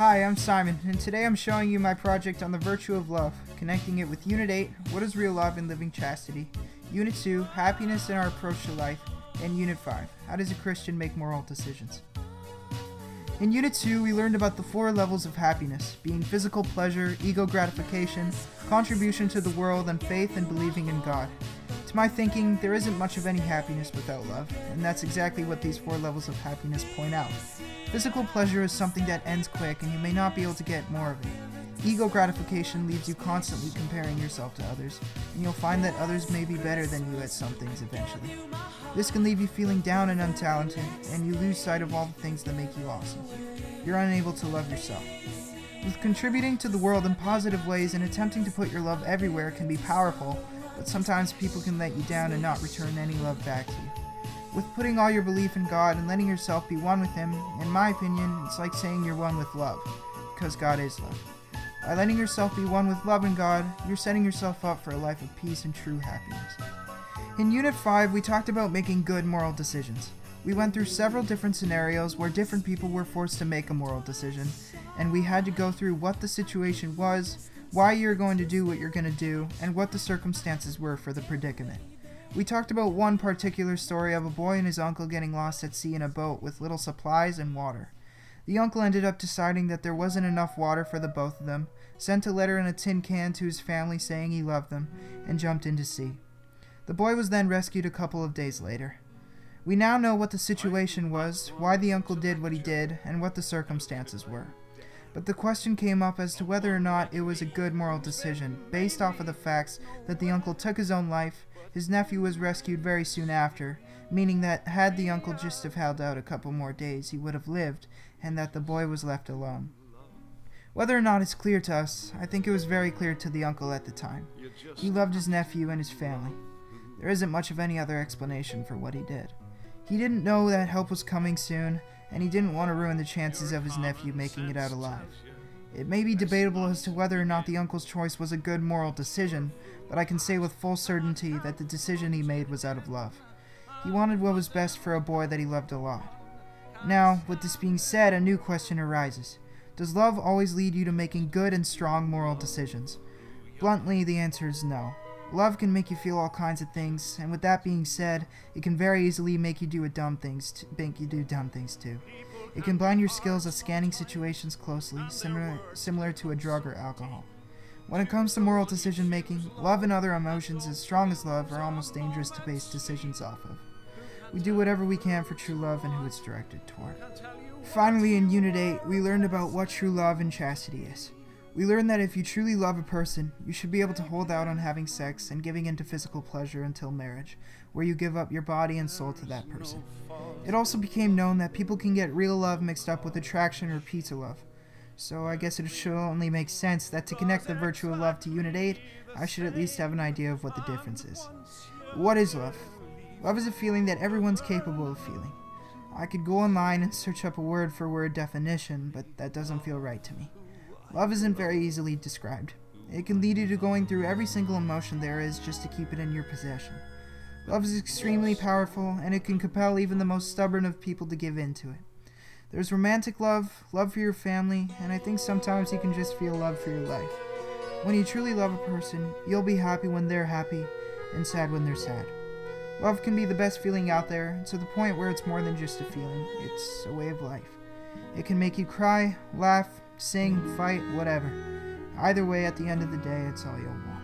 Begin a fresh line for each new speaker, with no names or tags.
Hi, I'm Simon, and today I'm showing you my project on the virtue of love, connecting it with Unit 8, What is Real Love in Living Chastity, Unit 2, Happiness in Our Approach to Life, and Unit 5, How does a Christian make moral decisions? In Unit 2, we learned about the 4 levels of happiness, being physical pleasure, ego gratification, contribution to the world, and faith and believing in God. To my thinking, there isn't much of any happiness without love, and that's exactly what these 4 levels of happiness point out. Physical pleasure is something that ends quick, and you may not be able to get more of it. Ego gratification leaves you constantly comparing yourself to others, and you'll find that others may be better than you at some things eventually. This can leave you feeling down and untalented, and you lose sight of all the things that make you awesome. You're unable to love yourself. With contributing to the world in positive ways and attempting to put your love everywhere can be powerful, but sometimes people can let you down and not return any love back to you. With putting all your belief in God and letting yourself be one with Him, in my opinion, it's like saying you're one with love, because God is love. By letting yourself be one with love and God, you're setting yourself up for a life of peace and true happiness. In Unit 5, we talked about making good moral decisions. We went through several different scenarios where different people were forced to make a moral decision, and we had to go through what the situation was, why you're going to do what you're going to do, and what the circumstances were for the predicament. We talked about one particular story of a boy and his uncle getting lost at sea in a boat with little supplies and water. The uncle ended up deciding that there wasn't enough water for the both of them, sent a letter in a tin can to his family saying he loved them, and jumped into sea. The boy was then rescued a couple of days later. We now know what the situation was, why the uncle did what he did, and what the circumstances were. But the question came up as to whether or not it was a good moral decision, based off of the facts that the uncle took his own life, his nephew was rescued very soon after, meaning that had the uncle just have held out a couple more days, he would have lived, and that the boy was left alone. Whether or not it's clear to us, I think it was very clear to the uncle at the time. He loved his nephew and his family. There isn't much of any other explanation for what he did. He didn't know that help was coming soon, and he didn't want to ruin the chances of his nephew making it out alive. It may be debatable as to whether or not the uncle's choice was a good moral decision, but I can say with full certainty that the decision he made was out of love. He wanted what was best for a boy that he loved a lot. Now, with this being said, a new question arises. Does love always lead you to making good and strong moral decisions? Bluntly, the answer is no. Love can make you feel all kinds of things, and with that being said, it can very easily make you do dumb things too. It can blind your skills at scanning situations closely, similar to a drug or alcohol. When it comes to moral decision making, love and other emotions as strong as love are almost dangerous to base decisions off of. We do whatever we can for true love and who it's directed toward. Finally, in Unit 8, we learned about what true love and chastity is. We learned that if you truly love a person, you should be able to hold out on having sex and giving into physical pleasure until marriage, where you give up your body and soul to that person. It also became known that people can get real love mixed up with attraction or pizza love. So I guess it should only make sense that to connect the virtue of love to Unit 8, I should at least have an idea of what the difference is. What is love? Love is a feeling that everyone's capable of feeling. I could go online and search up a word-for-word definition, but that doesn't feel right to me. Love isn't very easily described. It can lead you to going through every single emotion there is just to keep it in your possession. Love is extremely powerful, and it can compel even the most stubborn of people to give in to it. There's romantic love, love for your family, and I think sometimes you can just feel love for your life. When you truly love a person, you'll be happy when they're happy, and sad when they're sad. Love can be the best feeling out there, to the point where it's more than just a feeling, it's a way of life. It can make you cry, laugh, sing, fight, whatever. Either way, at the end of the day, it's all you'll want.